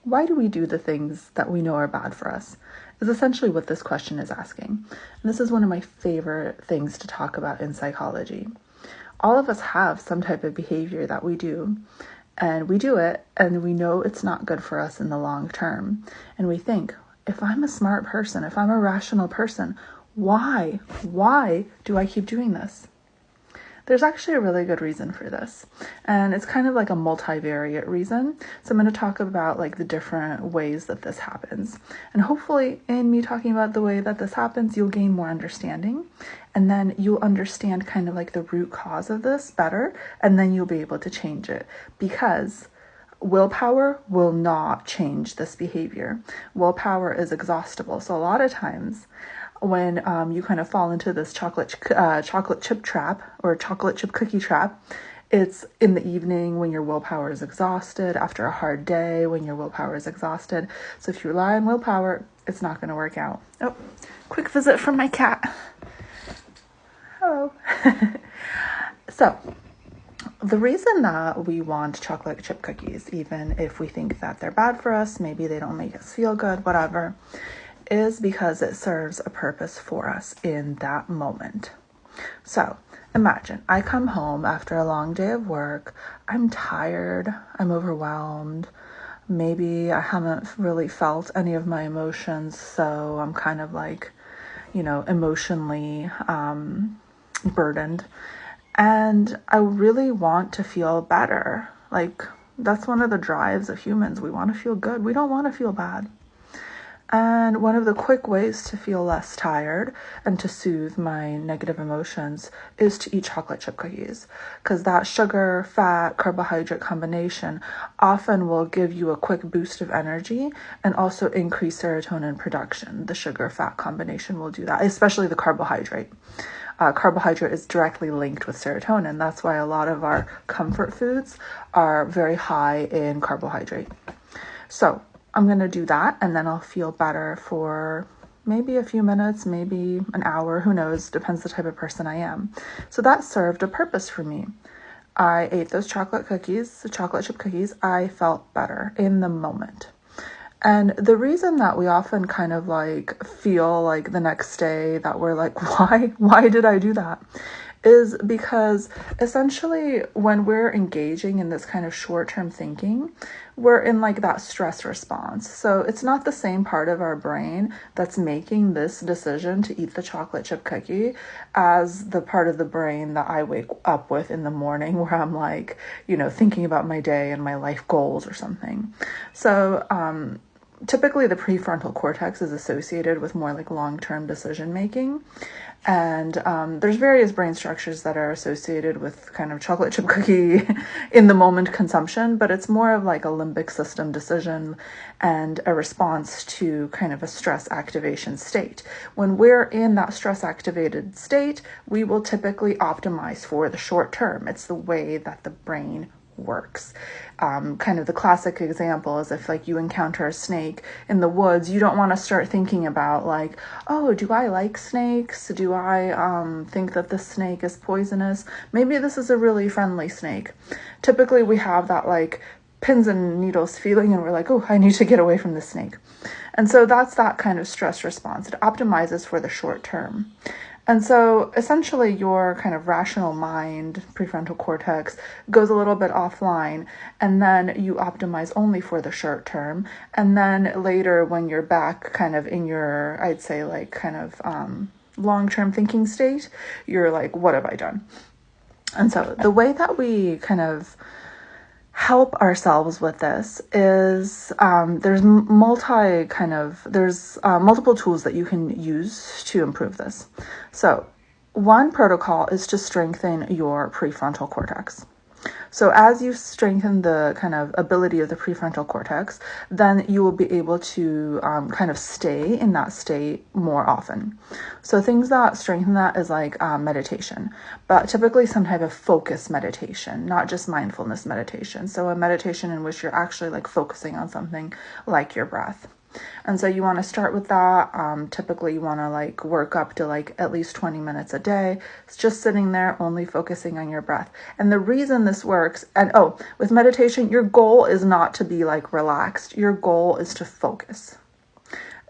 Why do we do the things that we know are bad for us? Is essentially what this question is asking. And this is one of my favorite things to talk about in psychology. All of us have some type of behavior that we do, and we do it, and we know it's not good for us in the long term. And we think, if I'm a smart person, if I'm a rational person, why do I keep doing this? There's actually a really good reason for this, and it's kind of like a multivariate reason. So I'm going to talk about like the different ways that this happens, and hopefully in me talking about the way that this happens, you'll gain more understanding, and then you'll understand kind of like the root cause of this better, and then you'll be able to change it, because willpower will not change this behavior. Willpower is exhaustible. So a lot of times when you kind of fall into this chocolate chip trap or chocolate chip cookie trap, it's in the evening when your willpower is exhausted, after a hard day when your willpower is exhausted. So if you rely on willpower, it's not going to work out. Oh, quick visit from my cat. Hello. So the reason that we want chocolate chip cookies, even if we think that they're bad for us, maybe they don't make us feel good, whatever, is because it serves a purpose for us in that moment. So imagine I come home after a long day of work. I'm tired. I'm overwhelmed. Maybe I haven't really felt any of my emotions. So I'm kind of like, emotionally burdened. And I really want to feel better. Like, that's one of the drives of humans. We want to feel good. We don't want to feel bad. And one of the quick ways to feel less tired and to soothe my negative emotions is to eat chocolate chip cookies, because that sugar, fat, carbohydrate combination often will give you a quick boost of energy and also increase serotonin production. The sugar-fat combination will do that, especially the carbohydrate. Carbohydrate is directly linked with serotonin. That's why a lot of our comfort foods are very high in carbohydrate. So I'm going to do that, and then I'll feel better for maybe a few minutes, maybe an hour, who knows, depends the type of person I am. So that served a purpose for me. I ate those chocolate chip cookies, I felt better in the moment. And the reason that we often kind of like feel like the next day that we're like, why did I do that? Is because essentially when we're engaging in this kind of short-term thinking, we're in like that stress response. So it's not the same part of our brain that's making this decision to eat the chocolate chip cookie as the part of the brain that I wake up with in the morning where I'm like, thinking about my day and my life goals or something. So, typically the prefrontal cortex is associated with more like long-term decision making. And there's various brain structures that are associated with kind of chocolate chip cookie in the moment consumption, but it's more of like a limbic system decision and a response to kind of a stress activation state. When we're in that stress activated state, we will typically optimize for the short term. It's the way that the brain works. Kind of the classic example is if like you encounter a snake in the woods, you don't want to start thinking about like, oh, do I like snakes? Do I think that this snake is poisonous? Maybe this is a really friendly snake. Typically we have that like pins and needles feeling and we're like, oh, I need to get away from this snake. And so that's that kind of stress response. It optimizes for the short term. And so essentially your kind of rational mind, prefrontal cortex, goes a little bit offline, and then you optimize only for the short term. And then later when you're back kind of in your, I'd say like kind of long-term thinking state, you're like, what have I done? And so the way that we kind of help ourselves with this is there's multiple tools that you can use to improve this. So one protocol is to strengthen your prefrontal cortex. So as you strengthen the kind of ability of the prefrontal cortex, then you will be able to kind of stay in that state more often. So things that strengthen that is like meditation, but typically some type of focus meditation, not just mindfulness meditation. So a meditation in which you're actually like focusing on something like your breath. And so you want to start with that. Typically you want to like work up to like at least 20 minutes a day. It's just sitting there, only focusing on your breath. And the reason this works, and with meditation, your goal is not to be like relaxed. Your goal is to focus.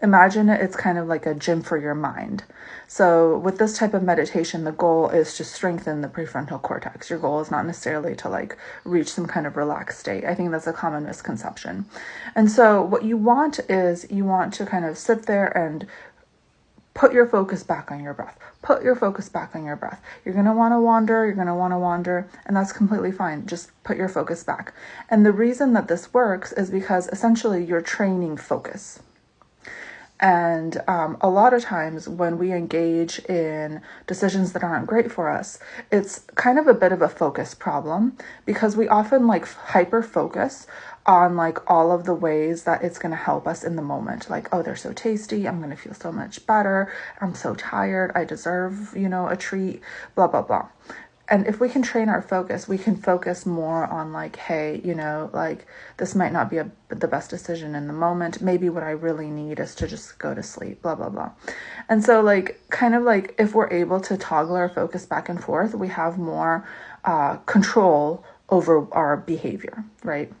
Imagine it's kind of like a gym for your mind. So with this type of meditation, the goal is to strengthen the prefrontal cortex. Your goal is not necessarily to like reach some kind of relaxed state. I think that's a common misconception. And so what you want is you want to kind of sit there and put your focus back on your breath. Put your focus back on your breath. You're going to want to wander, and that's completely fine. Just put your focus back. And the reason that this works is because essentially you're training focus. And a lot of times when we engage in decisions that aren't great for us, it's kind of a bit of a focus problem, because we often like hyper focus on like all of the ways that it's going to help us in the moment. Like, oh, they're so tasty. I'm going to feel so much better. I'm so tired. I deserve, a treat, blah, blah, blah. And if we can train our focus, we can focus more on like, hey, like this might not be the best decision in the moment. Maybe what I really need is to just go to sleep, blah, blah, blah. And so like, kind of like if we're able to toggle our focus back and forth, we have more control over our behavior, right?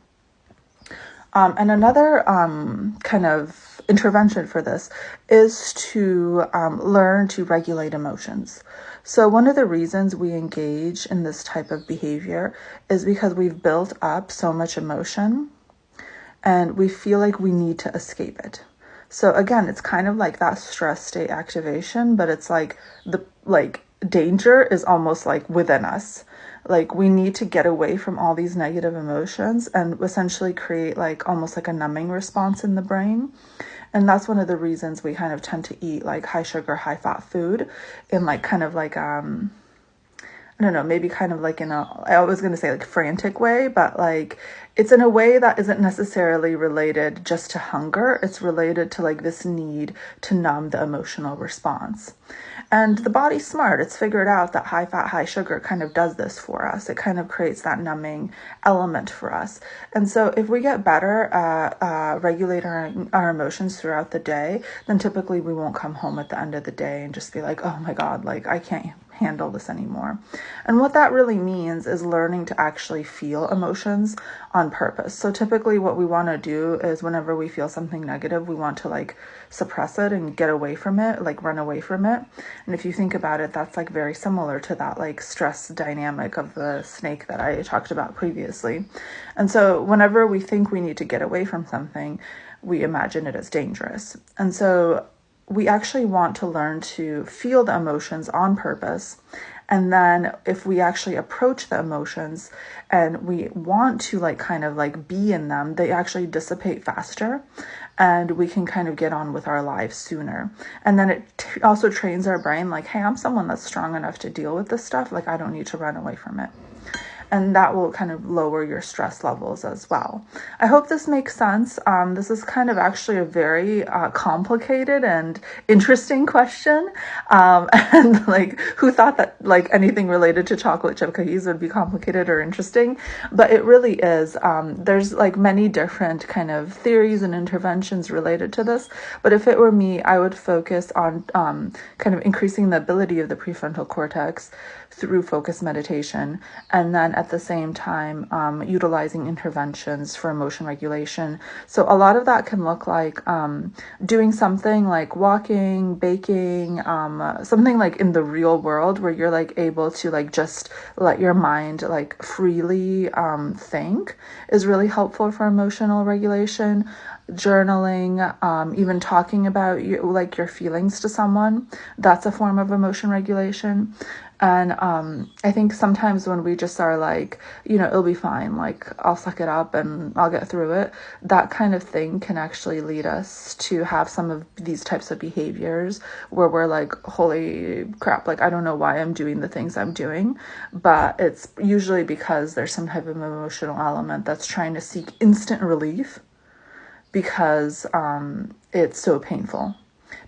And another kind of intervention for this is to learn to regulate emotions. So one of the reasons we engage in this type of behavior is because we've built up so much emotion and we feel like we need to escape it. So again, it's kind of like that stress state activation, but it's like danger is almost like within us. Like we need to get away from all these negative emotions and essentially create like almost like a numbing response in the brain. And that's one of the reasons we kind of tend to eat like high sugar, high fat food in like kind of like, I don't know, maybe kind of like I was going to say like frantic way, but like it's in a way that isn't necessarily related just to hunger. It's related to like this need to numb the emotional response. And the body's smart. It's figured out that high fat, high sugar kind of does this for us. It kind of creates that numbing element for us. And so if we get better at regulating our emotions throughout the day, then typically we won't come home at the end of the day and just be like, oh my God, like I can't handle this anymore. And what that really means is learning to actually feel emotions on purpose. So typically what we want to do is whenever we feel something negative, we want to like suppress it and get away from it, like run away from it. And if you think about it, that's like very similar to that like stress dynamic of the snake that I talked about previously. And so whenever we think we need to get away from something, we imagine it as dangerous. And so we actually want to learn to feel the emotions on purpose. And then if we actually approach the emotions and we want to like kind of like be in them, they actually dissipate faster and we can kind of get on with our lives sooner. And then it also trains our brain like, hey, I'm someone that's strong enough to deal with this stuff. Like I don't need to run away from it. And that will kind of lower your stress levels as well. I hope this makes sense. This is kind of actually a very complicated and interesting question. And like, who thought that like anything related to chocolate chip cookies would be complicated or interesting? But it really is. There's like many different kind of theories and interventions related to this. But if it were me, I would focus on kind of increasing the ability of the prefrontal cortex through focused meditation, and then at the same time utilizing interventions for emotion regulation. So a lot of that can look like doing something like walking, baking, something like in the real world where you're like able to like just let your mind like freely think is really helpful for emotional regulation. Journaling, even talking about your feelings to someone, that's a form of emotion regulation. And I think sometimes when we just are like, it'll be fine, like I'll suck it up and I'll get through it, that kind of thing can actually lead us to have some of these types of behaviors where we're like, holy crap, like I don't know why I'm doing the things I'm doing, but it's usually because there's some type of emotional element that's trying to seek instant relief because it's so painful,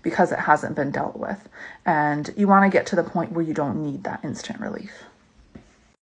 because it hasn't been dealt with. And you want to get to the point where you don't need that instant relief.